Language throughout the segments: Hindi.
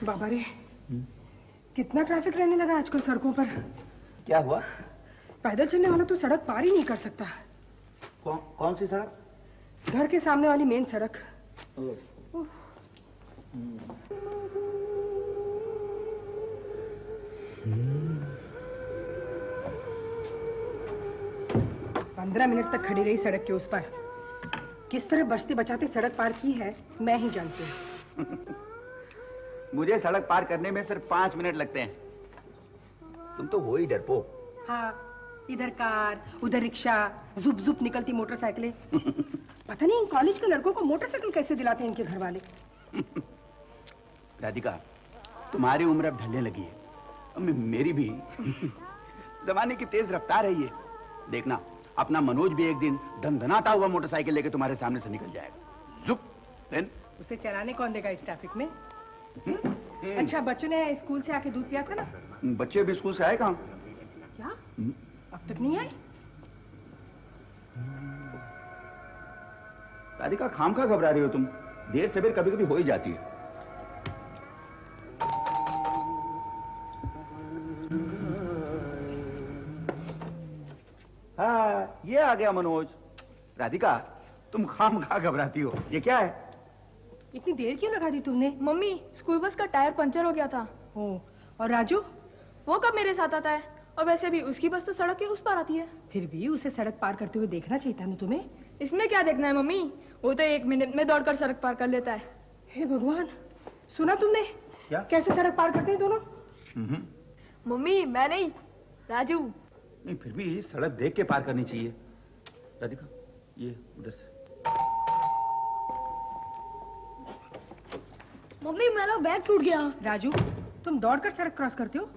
बाबा रे, कितना ट्रैफिक रहने लगा आजकल सड़कों पर। क्या हुआ? पैदल चलने वाला तो सड़क पार ही नहीं कर सकता। कौन सी सड़क? घर के सामने वाली मेन सड़क। 15 मिनट तक खड़ी रही सड़क के उस पर। किस तरह बचते बचाते सड़क पार की है मैं ही जानती हूँ। मुझे सड़क पार करने में सिर्फ 5 मिनट लगते हैं। तुम तो हो ही डरपोक। हाँ, इधर कार उधर रिक्शा, जुप जुप निकलती मोटरसाइकिलें। पता नहीं इन कॉलेज के लड़कों को मोटरसाइकिल कैसे दिलाते हैं इनके घर वाले। राधिका, तुम्हारी उम्र अब ढलने लगी है, मेरी भी। जमाने की तेज रफ्तार है ये। देखना, अपना मनोज भी एक दिन धनधनाता हुआ मोटरसाइकिल लेके तुम्हारे सामने से निकल जाएगा। जुप, देन उसे चलाने कौन देगा इस ट्रैफिक में? अच्छा, बच्चों ने स्कूल से आके दूध पिया था ना? बच्चे भी स्कूल से आए कहाँ? क्या? अब तक नहीं आए? राधिका, खामखा घबरा रही हो तुम। देर सवेर कभी कभी हो ही जाती है। हाँ, ये आ गया मनोज। राधिका, तुम खामखा घबराती हो। ये क्या है? इतनी देर क्यों लगा दी तुमने? मम्मी, स्कूल बस का टायर पंचर हो गया था। और राजू? वो कब मेरे साथ आता है? और वैसे भी उसकी बस तो सड़क के उस पार आती है। फिर भी उसे सड़क पार करते हुए देखना चाहिए था ना तुम्हें। इसमें क्या देखना है मम्मी? वो तो 1 मिनट में दौड़कर सड़क पार कर लेता है। हे भगवान, सुना तुमने? क्या? कैसे सड़क पार करते हैं दोनों? मम्मी, मैं नहीं, राजू। नहीं, फिर भी सड़क देख के पार करनी चाहिए। राधिका, ये उधर से। मम्मी, मेरा बैग टूट गया। राजू, तुम दौड़कर सड़क क्रॉस करते हो?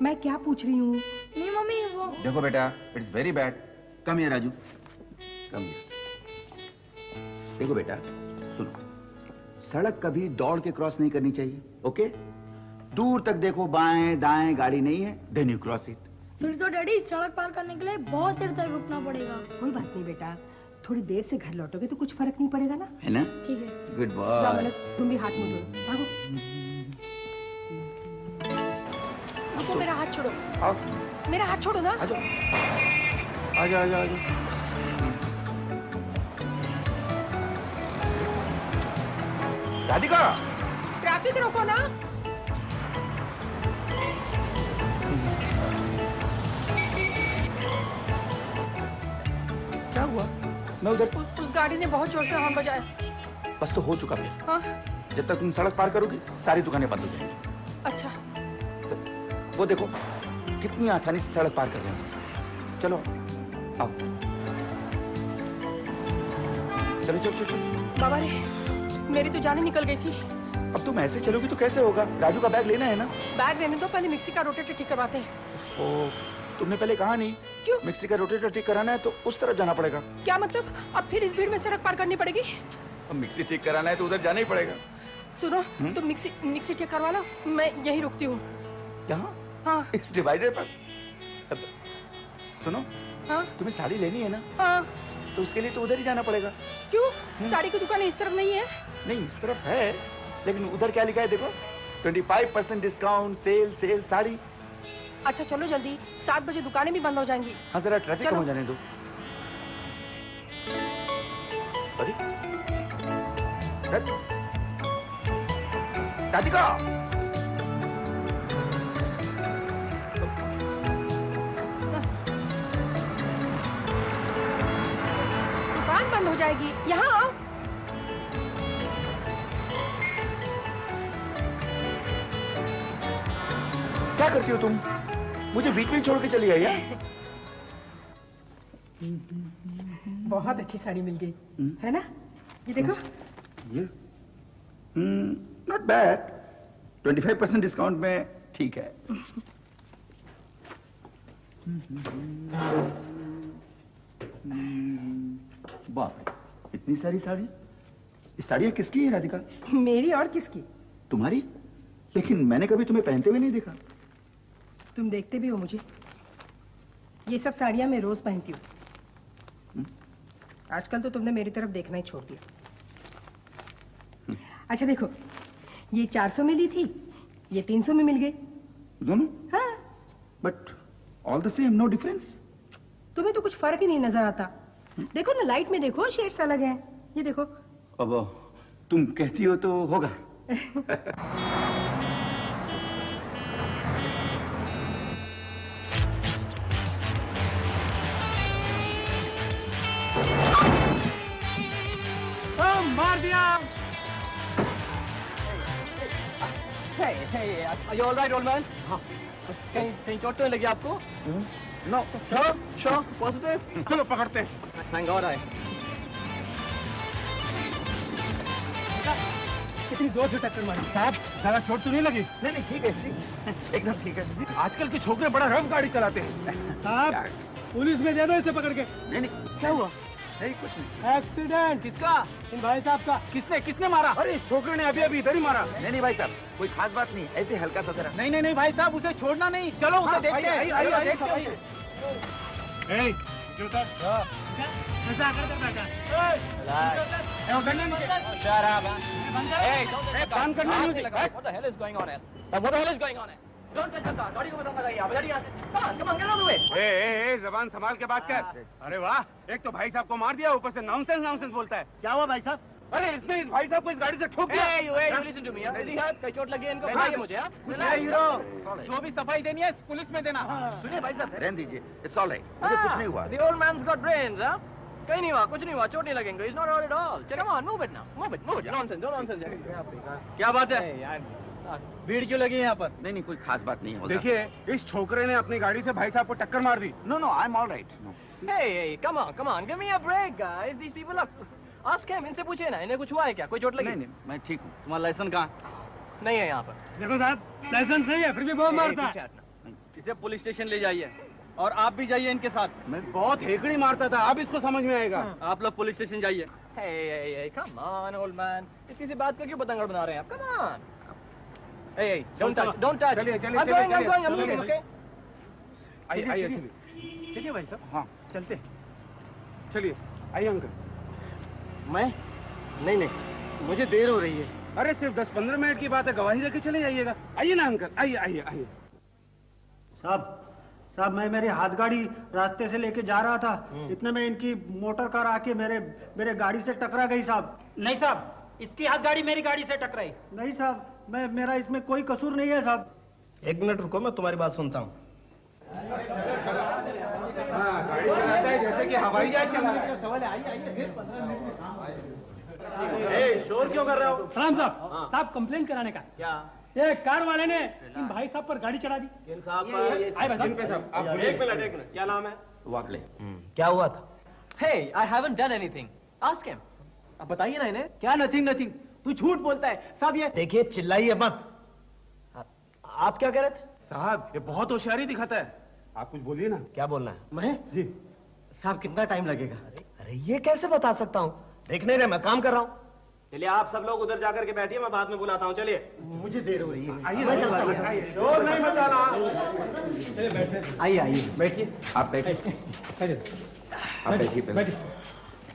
मैं क्या पूछ रही हूँ? नहीं मम्मी, वो देखो बेटा, it's very bad. Come here Raju, come here. देखो बेटा, सुनो, सड़क कभी दौड़ के क्रॉस नहीं करनी चाहिए, ओके? दूर तक देखो, बाएं दाएं गाड़ी नहीं है, देन यू क्रॉस इट। फिर तो डैडी, सड़क पार करने के लिए बहुत देर तक रुकना पड़ेगा। कोई बात नहीं बेटा, थोड़ी देर से घर लौटोगे तो कुछ फर्क नहीं पड़ेगा ना, है ना? ठीक है। Good boy. तुम भी हाथ मुंह धो, भागो। आपको मेरा हाथ छोड़ो। आओ, मेरा हाथ छोड़ो ना। आजो, आजा आजा आजा। राधिका, ट्रैफिक रोको ना। क्या हुआ? मैं उधर। उस गाड़ी ने बहुत जोर से हॉर्न बजाया। बस तो हो चुका फिर। हाँ? जब तक तुम सड़क पार करोगी, सारी दुकानें बंद हो जाएंगी। अच्छा। तो वो देखो, कितनी आसानी से सड़क पार कर रहे हो। चलो, आओ। चलो चलो चलो चलो। बाबा रे, मेरी तो जान ही निकल गई थी। अब तुम ऐसे चलोगी तो कैसे होगा? राजू का बैग लेना है ना? बैग लेने दो, पहले मिक्सी का रोटेटर ठीक करवाते हैं। ओ, तुमने पहले कहा नहीं? क्यों? मिक्सी का रोटेटर ठीक कराना है तो उस तरफ जाना पड़ेगा। क्या मतलब? अब फिर इस भीड़ में सड़क पार करनी पड़ेगी? अब मिक्सी ठीक कराना है तो उधर जाना ही पड़ेगा। सुनो, तुम मिक्सी ठीक करवा लो, मैं यहीं रुकती हूँ। यहाँ? हाँ। इस डिवाइडर पर? सुनो, हाँ? तुम्हें साड़ी लेनी है ना? हाँ। तो उसके लिए तो उधर ही जाना पड़ेगा। क्यों? साड़ी की दुकान इस तरफ नहीं है? नहीं, इस तरफ है, लेकिन उधर क्या लिखा है देखो, 25% डिस्काउंट, सेल सेल साड़ी। अच्छा चलो जल्दी, 7 बजे दुकानें भी बंद हो जाएंगी। हाँ, जरा ट्रैफिक कम हो जाने दो। अरे राधिका, दुकान बंद हो जाएगी, यहाँ आओ। क्या करती हो तुम? मुझे बीच में छोड़ के चली आई है? बहुत अच्छी साड़ी मिल गई, है ना? ये देखो। ये नॉट बैड, 25% डिस्काउंट में ठीक है। बाप, इतनी सारी साड़ी। ये साड़ियाँ किसकी है राधिका? मेरी और किसकी? तुम्हारी? लेकिन मैंने कभी तुम्हें पहनते हुए नहीं देखा। तुम देखते भी हो मुझे। ये सब साड़ियाँ मैं रोज पहनती हूँ। आजकल तो तुमने मेरी तरफ देखना ही छोड़ दिया। अच्छा देखो, ये 400 में ली थी, ये 300 में मिल गई। दोनों? हाँ। But all the same, no difference. तुम्हें तो कुछ फर्क ही नहीं नजर आता। देखो ना, लाइट में देखो, शेड्स अलग हैं। ये देखो। अब तुम कहती हो तो होगा। मार दिया। Are you all right, old man? हाँ। कहीं चोट तो नहीं लगी आपको? नो। Sure, positive. चलो पकड़ते हैं। Thank God I. कितनी जोर से टक्कर मारी साहब, ज्यादा चोट तो नहीं लगी? नहीं नहीं, ठीक है सी, एकदम ठीक है। आजकल के छोकरे बड़ा रफ गाड़ी चलाते हैं साहब। पुलिस में दे दो इसे पकड़ के। नहीं नहीं, क्या हुआ? नहीं कुछ नहीं। एक्सीडेंट। किसका? इन भाई साहब का। किसने मारा? अरे इस छोकरे ने अभी इधर ही मारा। नहीं नहीं भाई साहब, कोई खास बात नहीं, ऐसे हल्का सा जरा। नहीं भाई साहब, उसे छोड़ना नहीं। चलो उसे देखते हैं। What the hell is going on here? What the hell is going on here? Don't touch the car. गाड़ी को बंद लगाइए आप। यहाँ से। Come on, get out of the way. ए, जबान संभाल के बात कर। अरे वाह, एक तो भाई साहब को मार दिया, ऊपर से नॉनसेंस बोलता है। क्या हुआ भाई साहब? अरे इसने इस भाई साहब को इस गाड़ी से ठोक दिया। You listen to me. कहीं चोट लगी है इनको? बताइए मुझे। हीरो, जो भी सफाई देनी है पुलिस में देना। सुनिए भाई साहब, रहने दीजिए, इट्स ऑल राइट, मुझे कुछ नहीं हुआ। The old man's got brains, huh? कहीं नहीं हुआ, कुछ नहीं हुआ, चोट नहीं लगेंगे। He's not hurt at all. Come on, move it now. Move it. Nonsense. क्या बात है? यार, भीड़ क्यों लगी है यहाँ पर? नहीं नहीं, कोई खास बात नहीं है। देखिए, इस छोकरे ने अपनी गाड़ी से भाई साहब को टक्कर मार दी। No no, I am all right. Hey, come on. Give me a break, guys. These people are... Ask him, इनसे पूछिए ना, इन्हें कुछ हुआ है क्या? कोई चोट लगी? नहीं, मैं ठीक हूँ। तुम्हारा लाइसेंस कहाँ? नहीं है यहाँ पर। देखो साहब, लाइसेंस नहीं है, फिर भी बहुत मारता है। इसे पुलिस स्टेशन ले जाइए और आप भी जाइए इनके साथ। मैं बहुत हेकड़ी मारता था, अब इसको समझ में आएगा। आप लोग पुलिस स्टेशन जाइए। Hey, come on, old man. इतनी सी बात को क्यों पतंगड़ बना रहे हैं आप? Come on. Hey, don't touch. चलिए, I'm going, okay? आइए, चलिए भाई साहब। हाँ, चलते। चलिए, आइए अंकल। मैं? नहीं, मुझे देर हो रही है। अरे सिर्फ 10-15 मिनट की बात है, गवाही देके चले जाइएगा। आइए ना अंकल, आइए। साहब मैं मेरी हाथ गाड़ी रास्ते से लेके जा रहा था, इतने में इनकी मोटर कार आके मेरे गाड़ी से टकरा गई साहब। नहीं साहब, इसकी हाथ गाड़ी मेरी गाड़ी से टकराई। नहीं साहब, मेरा इसमें कोई कसूर नहीं है साहब। एक मिनट रुको, मैं तुम्हारी बात सुनता हूँ। हाँ, गाड़ी चलाता है जैसे कि हवाई जहाज चला रहा है। सवाल आइए सिर्फ 15 ए, शोर क्यों कर रहे हो? सलाम साहब कंप्लेन कराने का। क्या? ये कार वाले ने इन भाई साहब पर गाड़ी चढ़ा दी। किन साहब पर? आए भाई साहब। एक मिनट, क्या नाम है? वाकले। क्या हुआ था? Hey, I haven't done anything. Ask him. अब बताइए ना इन्हें। क्या नथिंग तू झूठ बोलता है साहब। ये देखिए, चिल्लाइए मत। आप क्या कह रहे थे? साहब, ये बहुत होशियारी दिखाता है। आप कुछ बोलिए ना। क्या बोलना है? मैं? जी साहब, कितना टाइम लगेगा? अरे ये कैसे बता सकता हूँ? देख नहीं रहे, मैं काम कर रहा हूँ। चलिए आप सब लोग उधर जाकर के बैठिए, मैं बाद में बुलाता हूँ। चलिए, मुझे देर हो रही है। आइए, शोर नहीं मचाना। आइए, बैठिए। आप बैठिए पहले।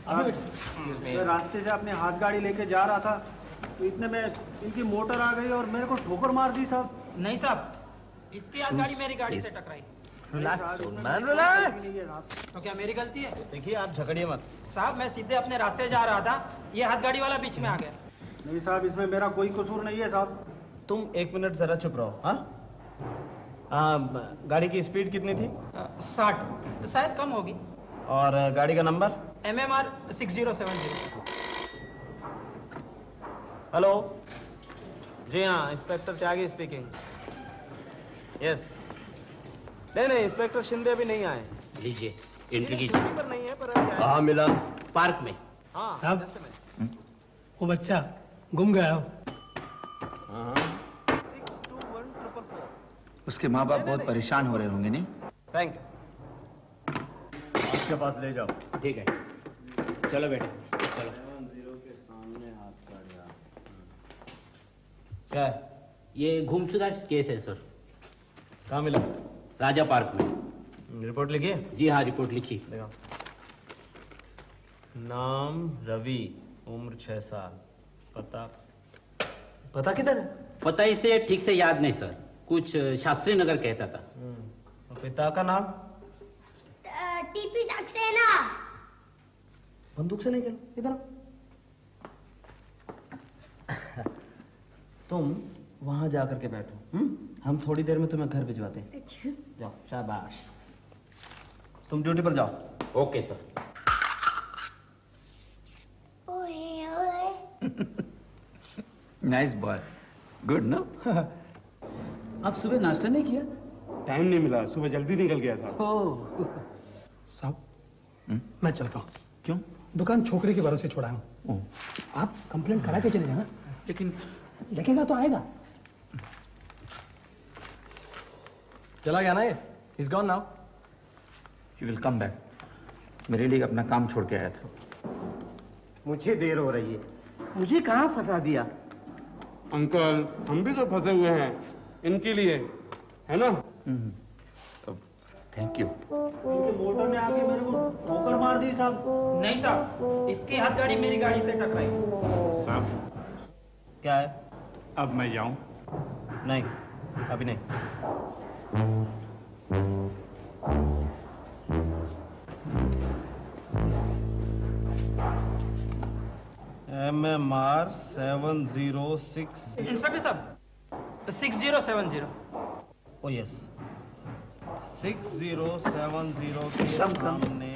मैं रास्ते से अपने हाथ गाड़ी लेके जा रहा था, तो इतने में इनकी मोटर आ गई और मेरे को ठोकर मार दी साहब। नहीं साहब, इसकी हाथ गाड़ी मेरी गाड़ी से टकराई। रिलैक्स। तो क्या मेरी गलती है? देखिए, आप झगड़िए मत। साहब, मैं सीधे अपने रास्ते जा रहा था, ये हाथ गाड़ी वाला बीच में आ गया। नहीं साहब, इसमें मेरा कोई कसूर नहीं है साहब। तुम एक मिनट जरा चुप रहो। हाँ, गाड़ी की स्पीड कितनी थी? 60, शायद कम होगी। और गाड़ी का नंबर? MMR 6070। हेलो जी हाँ, इंस्पेक्टर त्यागी स्पीकिंग। यस। नहीं, इंस्पेक्टर शिंदे अभी नहीं आए। लीजिए एंट्री छुट्टी कीजिए। पर नहीं है, पर अभी आए। कहाँ मिला? पार्क में। हाँ, साहब। just a minute। वो बच्चा गुम गया हो। 621444। उसके माँ बाप बहुत परेशान हो रहे होंगे, नहीं? Thank you. उसके पास ले जाओ। ठीक है, चलो बेटा चलो। क्या है? ये गुमशुदा केस है सर, कहाँ मिला? राजा पार्क में। रिपोर्ट लिखिए। जी हाँ, रिपोर्ट लिखी। देखो। नाम रवि, उम्र 6 साल, पता पता किधर है? पता इसे ठीक से याद नहीं सर, कुछ शास्त्री नगर कहता था। पिता का नाम? टीपी सक्सेना। बंदूक से नहीं खेलो, इधर आओ। तुम वहां जाकर के बैठो, हम थोड़ी देर में तुम्हें घर भिजवाते हैं। अच्छा। जाओ, शाबाश। तुम ड्यूटी पर जाओ। Okay sir. ओए ओए। Nice boy, good no. आप सुबह नाश्ता नहीं किया? टाइम नहीं मिला, सुबह जल्दी निकल गया था। साहब, मैं चलता हूँ। क्यों? दुकान छोकरे के भरोसे छोड़ा हूँ। आप कंप्लेंट करा के चले जाना। लेकिन देखेगा तो आएगा। चला गया ना ये? He's gone now. You will come back. मेरे लिए अपना काम छोड़ के आया था। मुझे देर हो रही है। मुझे कहाँ फंसा दिया? अंकल, हम भी तो फंसे हुए हैं इनके लिए, है ना? Thank you. मोटर ने आके मेरे को ठोकर मार दी साहब। नहीं साहब, इसकी हाथ गाड़ी मेरी गाड़ी से टकराई। साहब, क्या है? अब मैं जाऊं? नहीं, अभी नहीं। MMR 706। इंस्पेक्टर साहब, 6070। ओ यस, 6070 के सामने।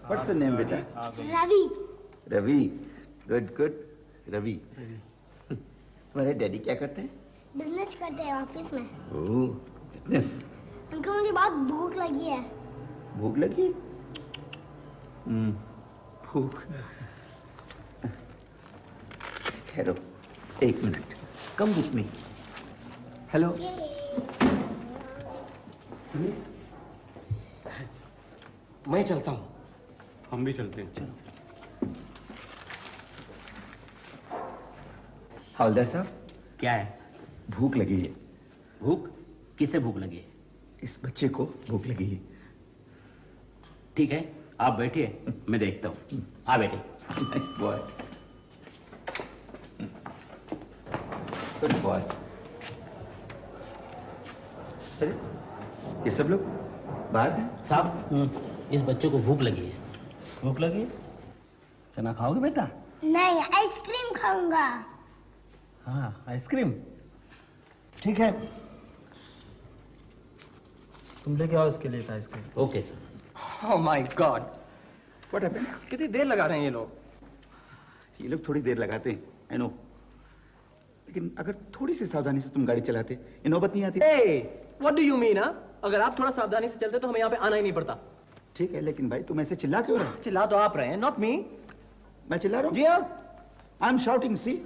What's the name, बेटा? रवि। रवि। Good good. रवि। तुम्हारे डैडी क्या करते हैं? बिजनेस करते हैं ऑफिस में। ओह, बिजनेस। अंकल मुझे बहुत भूख लगी है। भूख लगी? भूख। ठहरो, एक minute. Come with me. Hello. मैं चलता हूँ। हम भी चलते हैं। चलो। हवलदार साहब, क्या है? भूख लगी है। भूख? किसे भूख लगी है? इस बच्चे को भूख लगी है। ठीक है, आप बैठिए, मैं देखता हूँ। आ बेटे। Nice boy. Good boy. अरे, ये सब लोग बाहर हैं? साहब, इस बच्चे को भूख लगी है। भूख लगी? चना खाओगे बेटा? नहीं, आइसक्रीम खाऊंगा। हाँ, आइसक्रीम। ठीक है, तुम लेके आओ इसके लिए ice cream. Okay sir. Oh my God. What happened? कितनी देर लगा रहे हैं ये लोग? ये लोग थोड़ी देर लगाते हैं, I know. लेकिन अगर थोड़ी सी सावधानी से तुम गाड़ी चलाते, ये नौबत नहीं आती। Hey, what do you mean, हाँ? अगर आप थोड़ा सावधानी से चलते तो हमें यहाँ पे आना ही नहीं पड़ता। ठीक है, लेकिन भाई तुम ऐसे चिल्ला क्यों रहे हो? चिल्ला तो आप रहे हैं, not me. मैं चिल्ला रहा हूँ? जी हाँ। I'm shouting, see?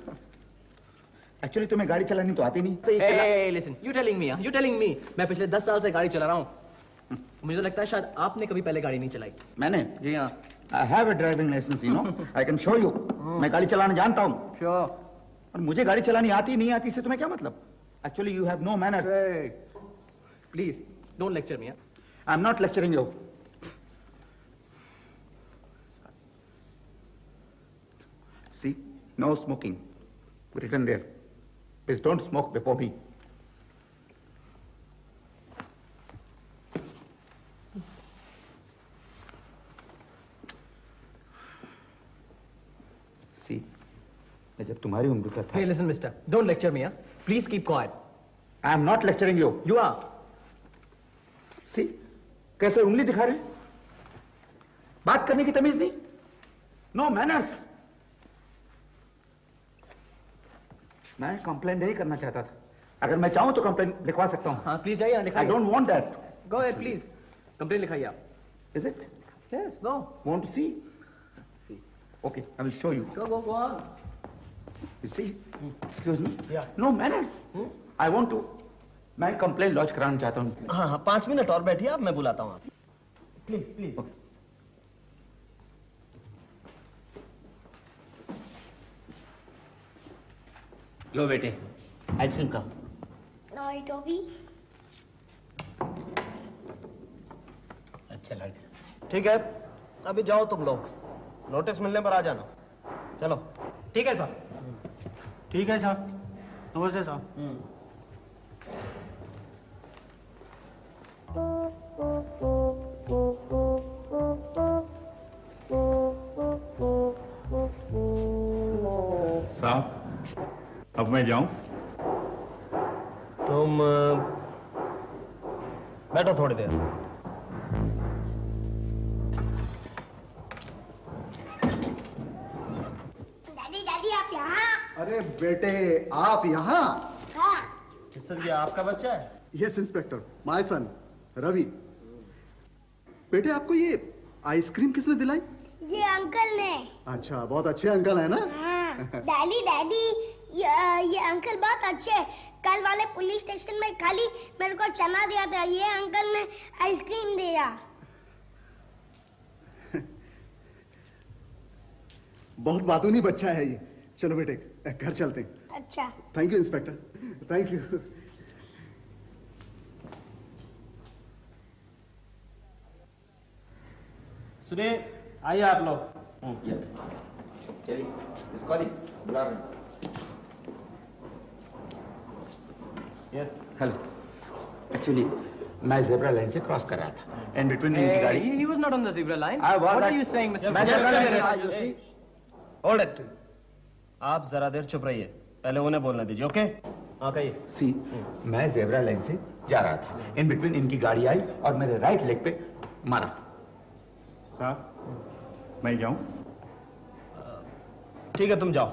Actually तुम्हें गाड़ी चलानी तो आती नहीं। तो ये Hey, listen, you telling me, you telling me. मैं पिछले 10 साल से गाड़ी चला रहा हूँ। मुझे तो लगता है शायद आपने कभी पहले गाड़ी नहीं चलाई। मैंने? जी हाँ। I have a driving license, you know. I can show you. मैं गाड़ी चलाना जानता हूँ। Sure. और मुझे गाड़ी चलानी आती नहीं आती इससे तुम्हें क्या मतलब? Actually you have no manners. Hey, please, don't lecture me, I'm not lecturing you. See, no smoking. Written there. Please don't smoke before me. See, मैं जब तुम्हारी उम्र का था। Hey, listen, mister, don't lecture me, Please keep quiet. I am not lecturing you. You are. See, कैसे उंगली दिखा रहे हैं? बात करने की तमीज नहीं? No manners. मैं कंप्लेन नहीं करना चाहता था। अगर मैं चाहूं तो कंप्लेन लिखवा सकता हूं। हाँ, प्लीज जाइए, I don't want that. Go ahead, please. Complain लिखाइए आप। Is it? Yes, go. Want to see? See. Okay, I will show you. Go on. You see? Excuse me? Yeah. No manners. I want to. मैं कंप्लेन लॉन्च कराना चाहता हूँ। हाँ हाँ, 5 मिनट और बैठिए आप, मैं बुलाता हूँ। Please please. लो बेटे, आइसक्रीम खाओ। नहीं टॉफी। अच्छा लड़का। ठीक है, अभी जाओ तुम लोग, नोटिस मिलने पर आ जाना। चलो। ठीक है साहब। ठीक है साहब। नमस्ते साहब। साहब अब मैं जाऊं? तुम बैठो थोड़ी देर। डैडी डैडी आप यहाँ? अरे बेटे आप यहाँ? हाँ। मिस्टर जी आपका बच्चा है? Yes inspector, my son Ravi. बेटे आपको ये आइसक्रीम किसने दिलाई? ये अंकल ने। अच्छा, बहुत अच्छे अंकल है ना? हाँ। डैडी डैडी ये अंकल बहुत अच्छे हैं। कल वाले पुलिस स्टेशन में खाली मेरे को चना दिया था, ये अंकल ने आइसक्रीम दिया। बहुत बातूनी बच्चा है ये। चलो बेटे घर चलते हैं। अच्छा। Thank you inspector, thank you. सुनिए, आइए आप लोग। चलिए, इसको नहीं बुला रहे हैं। यस। हेलो, एक्चुअली मैं जेब्रा लाइन से क्रॉस कर रहा था एंड बिटवीन इनकी गाड़ी। He was not on the zebra line. I was What at- are you saying, Mr. Just a minute. Hey, hold it. आप जरा देर चुप रहिए, पहले उन्हें बोलने दीजिए, ओके? हाँ कहिए। सी, मैं जेब्रा लाइन से जा रहा था, इन बिटवीन इनकी गाड़ी आई और मेरे राइट लेग पे मारा। साहब मैं जाऊं? ठीक है, तुम जाओ।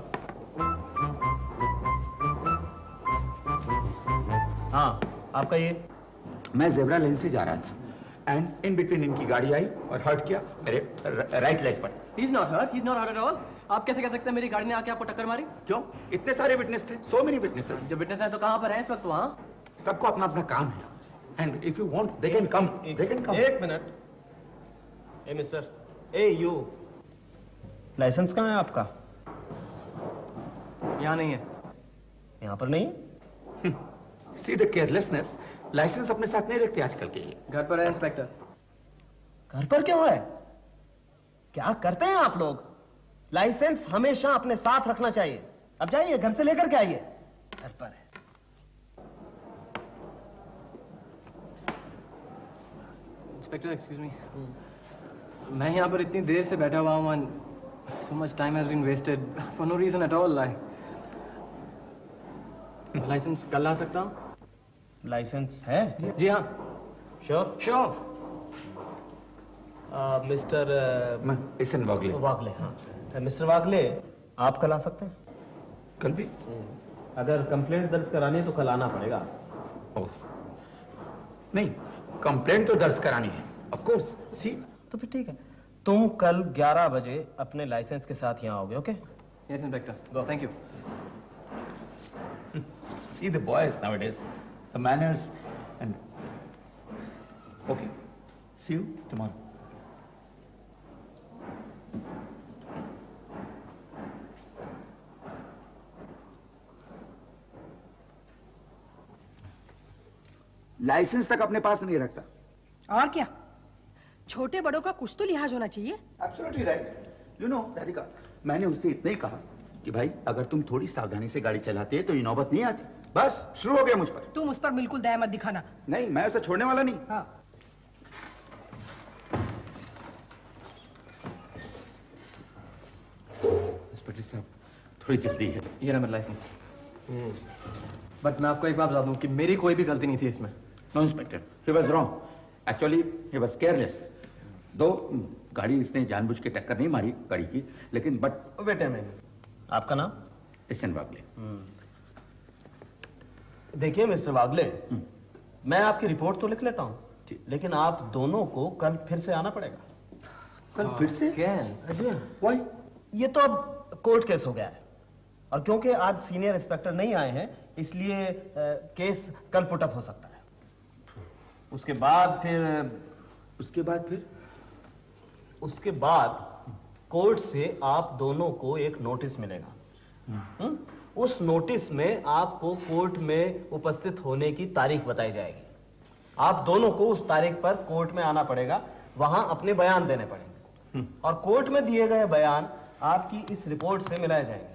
हाँ, आपका ये? मैं जेब्रा लाइन से जा रहा था एंड इन बिटवीन इनकी गाड़ी आई और हर्ट किया मेरे राइट लेग पर। He's not hurt. He's not hurt at all. आप कैसे कह सकते हैं मेरी गाड़ी ने आके आपको टक्कर मारी? क्यों? इतने सारे विटनेस थे, सो मेनी विटनेसेस। जो विटनेस है तो कहाँ पर है इस वक्त वहाँ? सबको अपना अपना काम है and if you want they can come, they can come. एक मिनट। ए मिस्टर, ए यू, लाइसेंस कहाँ है आपका? यहाँ नहीं है। यहाँ पर नहीं है? सी द केयरलेसनेस, लाइसेंस अपने साथ नहीं रखते आजकल के लिए। घर पर है इंस्पेक्टर। घर पर क्यों है? क्या करते हैं आप लोग? लाइसेंस हमेशा अपने साथ रखना चाहिए। अब जाइए, घर से लेकर के आइए। घर पर है। इंस्पेक्टर एक्सक्यूज मी, मैं यहाँ पर इतनी देर से बैठा हुआ हूँ, so much time has been wasted for no reason at all. Licence कल ला सकता हूँ? लाइसेंस है? जी हाँ। श्योर? श्योर। मिस्टर इसन वागले। वागले, हाँ। मिस्टर वागले, आप कल आ सकते हैं? कल भी? अगर कंप्लेंट दर्ज करानी है तो कल आना पड़ेगा। ओह नहीं, कंप्लेंट तो दर्ज करानी है ऑफ कोर्स। सी, तो फिर ठीक है, तुम कल 11 बजे अपने लाइसेंस के साथ यहाँ आओगे, okay? Yes inspector, go. Thank you. See the boys nowadays, the manners and okay. See you tomorrow. Licence तक अपने पास नहीं रखता। और क्या, छोटे बड़ों का कुछ तो लिहाज होना चाहिए। Absolutely right. You know, Radhika, मैंने उससे इतना ही कहा कि भाई अगर तुम थोड़ी सावधानी से गाड़ी चलाते तो ये नौबत नहीं आती। बस शुरू हो गया मुझ पर। तुम उस पर बिल्कुल दया मत दिखाना। नहीं, मैं उसे छोड़ने वाला नहीं। हाँ। इंस्पेक्टर साहब, थोड़ी जल्दी है। ये रहा मेरा लाइसेंस। बट मैं आपको एक बात बता दूं कि मेरी कोई भी गलती नहीं थी इसमें। No inspector, he was wrong. Actually he was careless. दो गाड़ी इसने जानबूझ के टक्कर नहीं मारी गाड़ी की, लेकिन बट वेट अ मिनट, आपका नाम? इसन वागले। देखिए मिस्टर वागले, मैं आपकी रिपोर्ट तो लिख लेता हूँ, लेकिन आप दोनों को कल फिर से आना पड़ेगा। कल फिर से? जी व्हाई? ये तो अब कोर्ट केस हो गया है, और क्योंकि आज सीनियर इंस्पेक्टर नहीं आए हैं, इसलिए केस कल पुट अप हो सकता है। उसके बाद कोर्ट से आप दोनों को एक नोटिस मिलेगा। उस नोटिस में आपको कोर्ट में उपस्थित होने की तारीख बताई जाएगी। आप दोनों को उस तारीख पर कोर्ट में आना पड़ेगा, वहां अपने बयान देने पड़ेंगे, और कोर्ट में दिए गए बयान आपकी इस रिपोर्ट से मिलाए जाएंगे।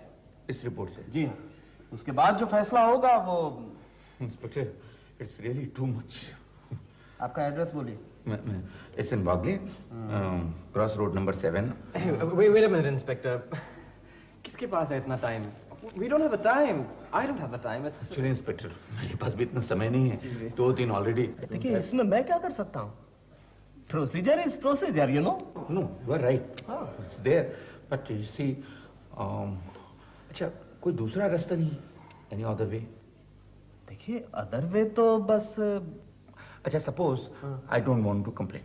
इस रिपोर्ट से? जी हाँ। उसके बाद जो फैसला होगा वो। Inspector, it's really too much. आपका एड्रेस बोलिए। S N Bagle, cross road number 7। Wait a minute, Inspector. किसके पास है इतना time? We don't have the time. I don't have the time. It's actually inspector, मेरे पास भी इतना समय नहीं है। 2 दिन ऑलरेडी। देखिए, इसमें मैं क्या कर सकता हूँ? Procedure is procedure, you know. No, you are right, it's there, but you see, अच्छा कोई दूसरा रास्ता नहीं, एनी अदर वे? देखिए, अदर वे तो बस, अच्छा suppose I don't want to complain,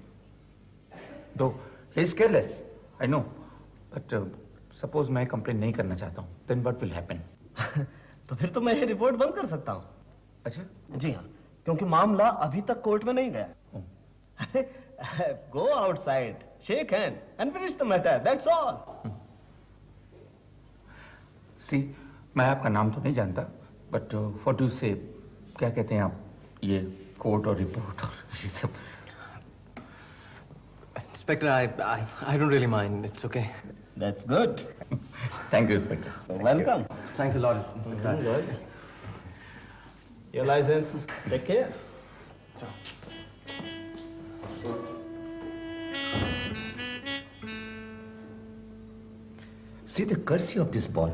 though he is careless, I know, but suppose मैं कंप्लेन नहीं करना चाहता हूँ, देन व्हाट विल हैपन? तो फिर तो मैं ये रिपोर्ट बंद कर सकता हूँ। अच्छा? जी हाँ, क्योंकि मामला अभी तक कोर्ट में नहीं गया। Go outside, shake hand and finish the matter, that's all. See, मैं आपका नाम तो नहीं जानता, बट व्हाट डू यू से, क्या कहते हैं आप, ये कोर्ट और रिपोर्ट और ये सब? Inspector, I don't really mind. It's okay. That's good. Thank you, Inspector. Welcome. Thanks a lot, Inspector. Your license. Take care. See the courtesy of this boy.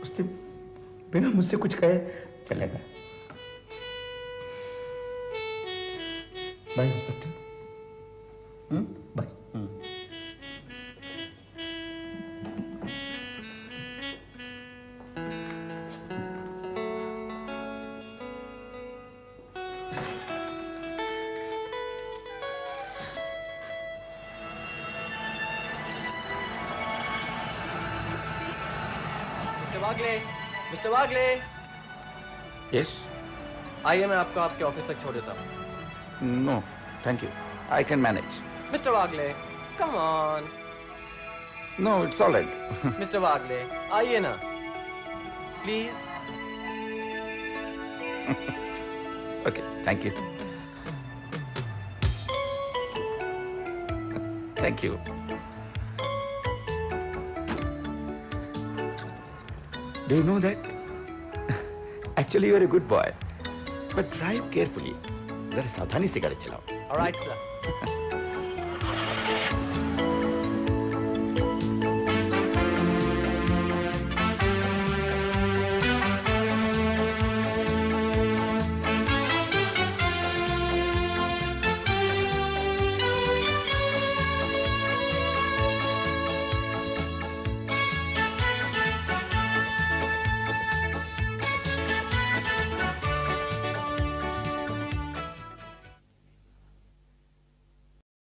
उसने बिना मुझसे कुछ कहे चला गया। Bye inspector. Bye. Mister Wagle. Yes? आइए, मैं आपको आपके ऑफिस तक छोड़ देता हूँ। No, thank you. I can manage. Mister Wagle, come on. No, it's all right. Mister Wagle, आइए ना, please. Okay, thank you. Thank you. Do you know that? Actually, you're a good boy. But drive carefully. जरा सावधानी से गाड़ी चलाओ। All right, sir.